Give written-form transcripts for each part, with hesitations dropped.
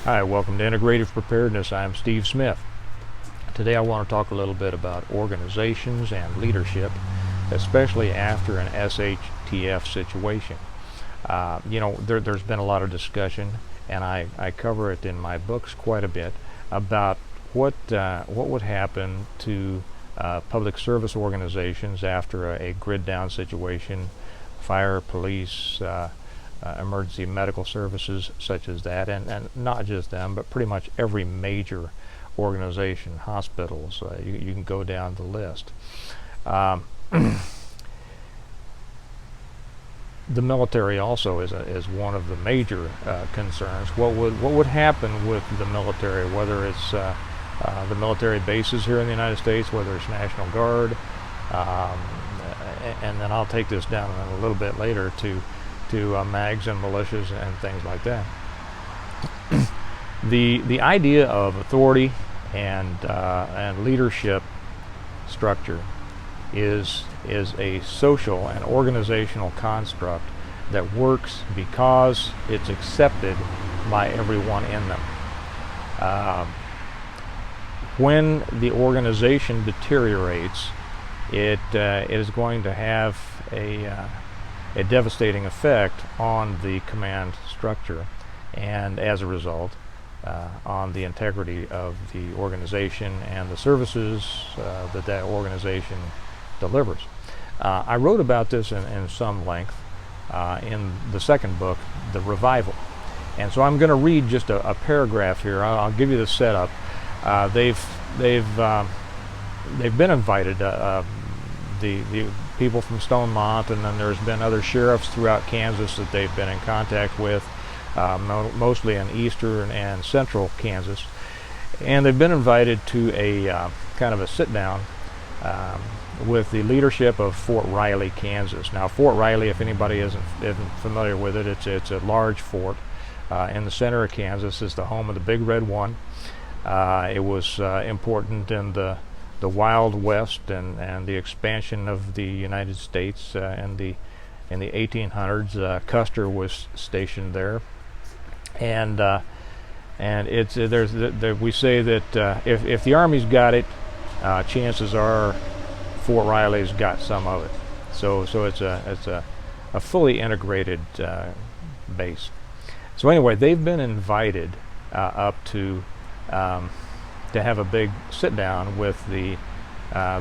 Hi, welcome to Integrative Preparedness. I'm Steve Smith. Today I want to talk a little bit about organizations and leadership, especially after an SHTF situation. There's been a lot of discussion, and I cover it in my books quite a bit, about what would happen to public service organizations after a grid down situation, fire, police, emergency medical services such as that, and not just them, but pretty much every major organization, hospitals, you can go down the list. The military also is one of the major concerns. What would happen with the military, whether it's the military bases here in the United States, whether it's National Guard, and then I'll take this down a little bit later to MAGs and militias and things like that. The idea of authority and leadership structure is a social and organizational construct that works because it's accepted by everyone in them. When the organization deteriorates, it is going to have a devastating effect on the command structure, and as a result on the integrity of the organization and the services that organization delivers. I wrote about this in some length in the second book, The Revival, and so I'm going to read just a paragraph here. I'll give you the setup. They've been invited, the people from Stonemont, and then there's been other sheriffs throughout Kansas that they've been in contact with, mostly in eastern and central Kansas, and they've been invited to a kind of a sit-down with the leadership of Fort Riley, Kansas. Now, Fort Riley, if anybody isn't familiar with it, it's a large fort in the center of Kansas. It's the home of the Big Red One. It was important in the Wild West and the expansion of the United States in the 1800s. Custer was stationed there, and it's we say that if the Army's got it, chances are Fort Riley's got some of it. So it's a fully integrated base. So anyway, they've been invited up to have a big sit-down with the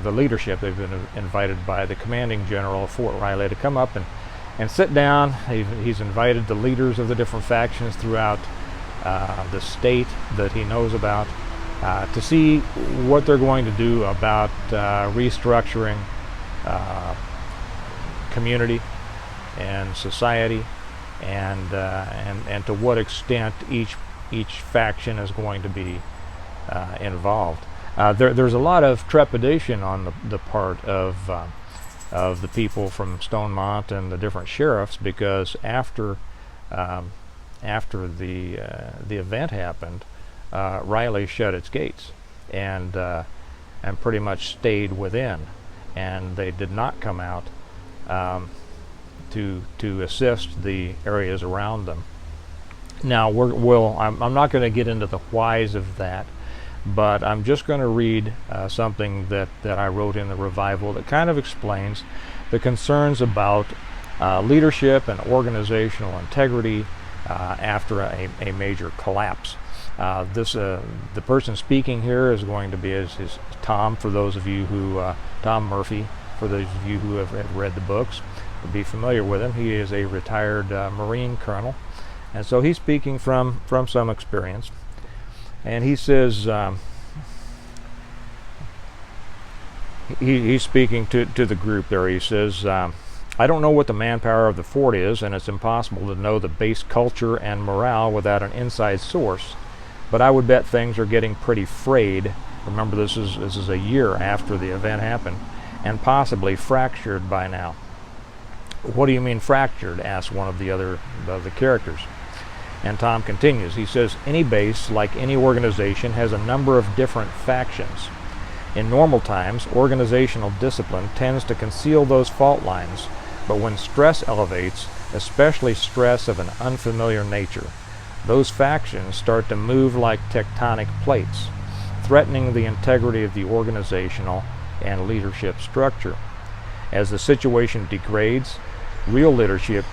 leadership. They've been invited by the commanding general of Fort Riley to come up and sit down. He's invited the leaders of the different factions throughout the state that he knows about to see what they're going to do about restructuring community and society, and to what extent each faction is going to be involved. There's a lot of trepidation on the part of the people from Stonemont and the different sheriffs, because after the event happened, Riley shut its gates and pretty much stayed within, and they did not come out to assist the areas around them. Now I'm not going to get into the whys of that, but I'm just going to read something that I wrote in The Revival that kind of explains the concerns about leadership and organizational integrity after a major collapse. The person speaking here is going to be is Tom, for those of you who Tom Murphy, for those of you who have read the books, will be familiar with him. He is a retired Marine colonel, and so he's speaking from some experience. And he says, he's speaking to the group there. He says, I don't know what the manpower of the fort is, and it's impossible to know the base culture and morale without an inside source, but I would bet things are getting pretty frayed. Remember, this is a year after the event happened, and possibly fractured by now. What do you mean fractured? Asked one of the characters. And Tom continues. He says, any base, like any organization, has a number of different factions. In normal times, organizational discipline tends to conceal those fault lines, but when stress elevates, especially stress of an unfamiliar nature, those factions start to move like tectonic plates, threatening the integrity of the organizational and leadership structure. As the situation degrades, real leadership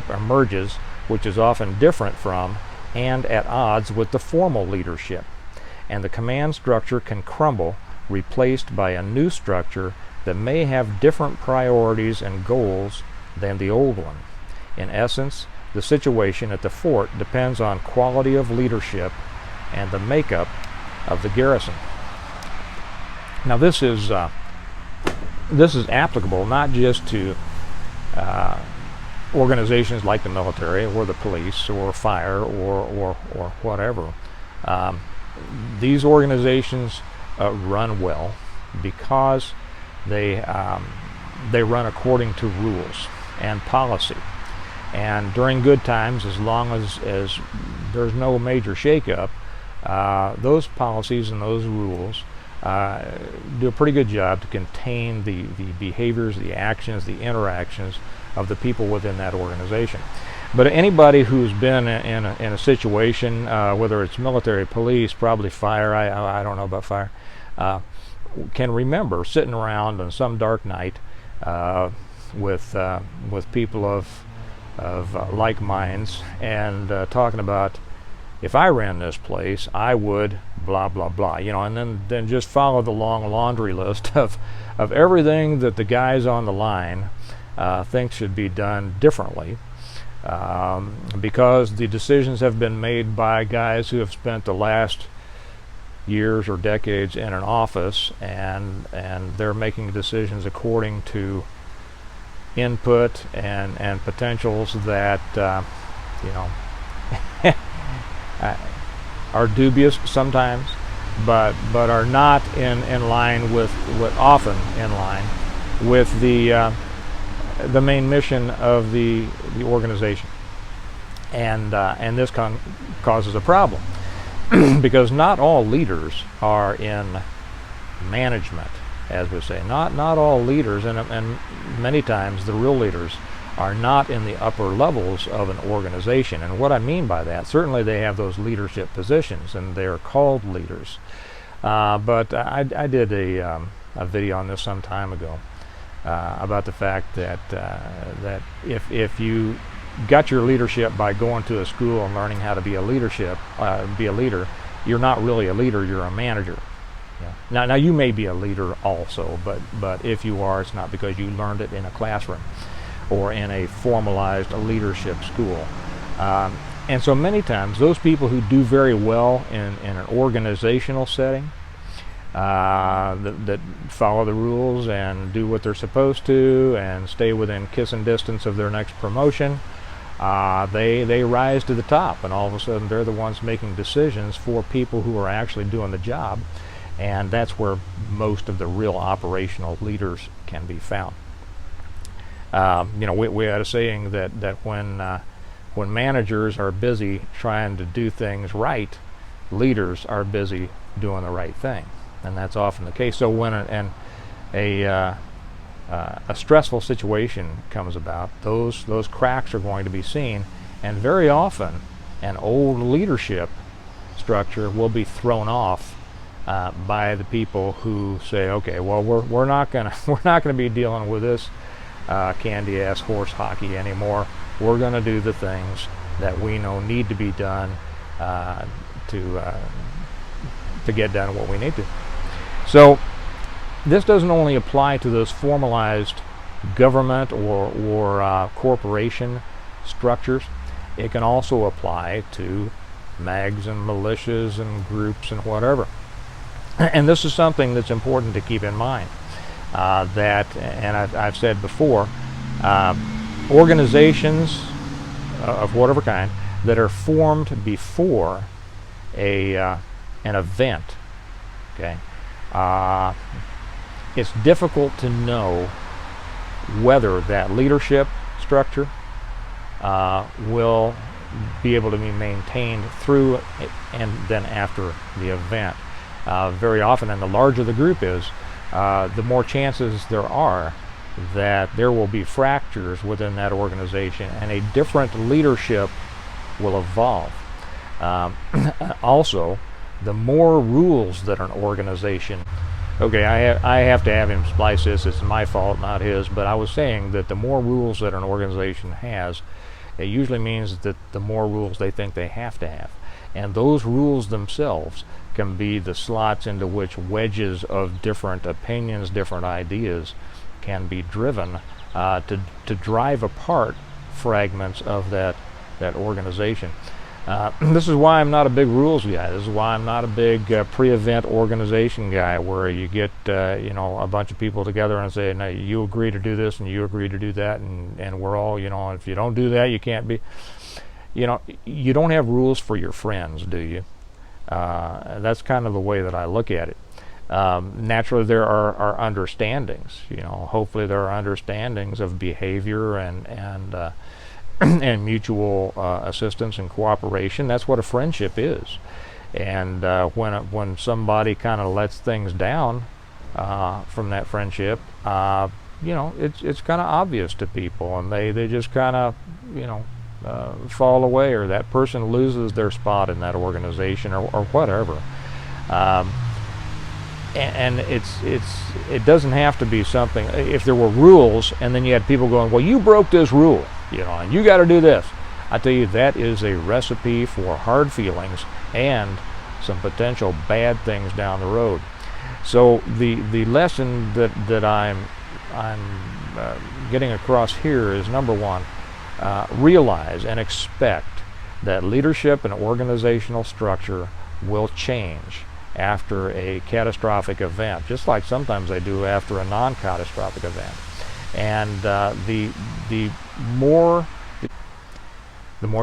emerges, which is often different from and at odds with the formal leadership, and the command structure can crumble, replaced by a new structure that may have different priorities and goals than the old one. In essence, the situation at the fort depends on quality of leadership and the makeup of the garrison. Now this is applicable not just to organizations like the military or the police or fire or whatever. These organizations run well because they run according to rules and policy. And during good times, as long as there's no major shakeup, those policies and those rules do a pretty good job to contain the behaviors, the actions, the interactions of the people within that organization. But anybody who's been in a situation, whether it's military, police, probably fire, I don't know about fire, can remember sitting around on some dark night with people of like minds and talking about, if I ran this place, I would blah blah blah, and then just follow the long laundry list of everything that the guys on the line think should be done differently, because the decisions have been made by guys who have spent the last years or decades in an office, and they're making decisions according to input and potentials that are dubious sometimes, but are not in line with often in line with the main mission of the organization, and this causes a problem because not all leaders are in management, as we say. Not all leaders, and many times the real leaders are not in the upper levels of an organization. And what I mean by that, certainly they have those leadership positions and they're called leaders. But I did a video on this some time ago about the fact that if you got your leadership by going to a school and learning how to be a leader, you're not really a leader, you're a manager. Yeah. Now you may be a leader also, but if you are, it's not because you learned it in a classroom or in a formalized leadership school. And so many times those people who do very well in an organizational setting, that follow the rules and do what they're supposed to and stay within kissing distance of their next promotion, they rise to the top, and all of a sudden they're the ones making decisions for people who are actually doing the job, and that's where most of the real operational leaders can be found. We had a saying that when managers are busy trying to do things right, leaders are busy doing the right thing, and that's often the case. So when a stressful situation comes about, those cracks are going to be seen, and very often an old leadership structure will be thrown off by the people who say, okay, well, we're not gonna be dealing with this candy ass horse hockey anymore. We're going to do the things that we know need to be done to get done what we need to. So this doesn't only apply to those formalized government or corporation structures. It can also apply to mags and militias and groups and whatever. And this is something that's important to keep in mind. That, and I've said before, organizations of whatever kind that are formed before an event, okay, it's difficult to know whether that leadership structure will be able to be maintained through and then after the event. Very often, and the larger the group is, the more chances there are that there will be fractures within that organization, and a different leadership will evolve. Also, the more rules that an organization, okay, I have to have him splice this, it's my fault, not his, but I was saying that the more rules that an organization has, it usually means that the more rules they think they have to have. And those rules themselves can be the slots into which wedges of different opinions, different ideas can be driven to drive apart fragments of that organization. This is why I'm not a big rules guy. This is why I'm not a big pre-event organization guy, where you get a bunch of people together and say, "No, you agree to do this and you agree to do that, and we're all, if you don't do that, you can't be." You don't have rules for your friends, do you? That's kind of the way that I look at it. Naturally, there are understandings. Hopefully there are understandings of behavior and and mutual assistance and cooperation. That's what a friendship is. And when somebody kind of lets things down from that friendship, it's kind of obvious to people, and they just kind of fall away, or that person loses their spot in that organization, or whatever. And it doesn't have to be something. If there were rules and then you had people going, "Well, you broke this rule, and you got to do this," I tell you, that is a recipe for hard feelings and some potential bad things down the road. So the lesson that I'm getting across here is, number one, realize and expect that leadership and organizational structure will change after a catastrophic event, just like sometimes they do after a non-catastrophic event. And the more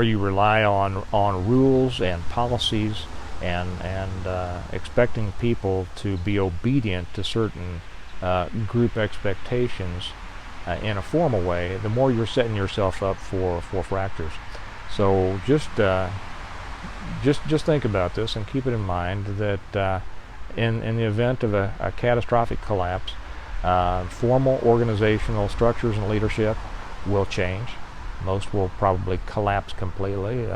you rely on rules and policies and expecting people to be obedient to certain group expectations in a formal way, the more you're setting yourself up for fractures. So just think about this and keep it in mind that in the event of a catastrophic collapse, formal organizational structures and leadership will change. Most will probably collapse completely.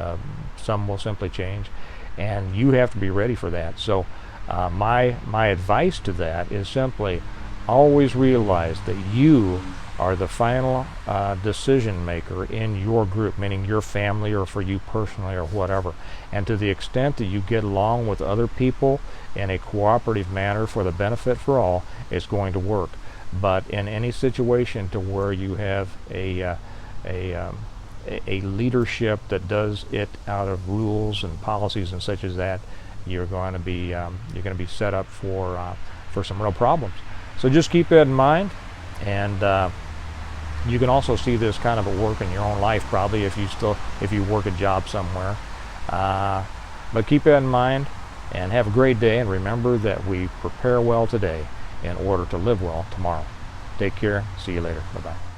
Some will simply change, and you have to be ready for that. So my advice to that is simply always realize that you are the final decision maker in your group, meaning your family or for you personally or whatever. And to the extent that you get along with other people in a cooperative manner for the benefit for all, it's going to work. But in any situation to where you have a leadership that does it out of rules and policies and such as that, you're going to be set up for some real problems. So just keep that in mind, and you can also see this kind of at work in your own life, probably if you work a job somewhere. But keep that in mind, and have a great day. And remember that we prepare well today in order to live well tomorrow. Take care. See you later. Bye-bye.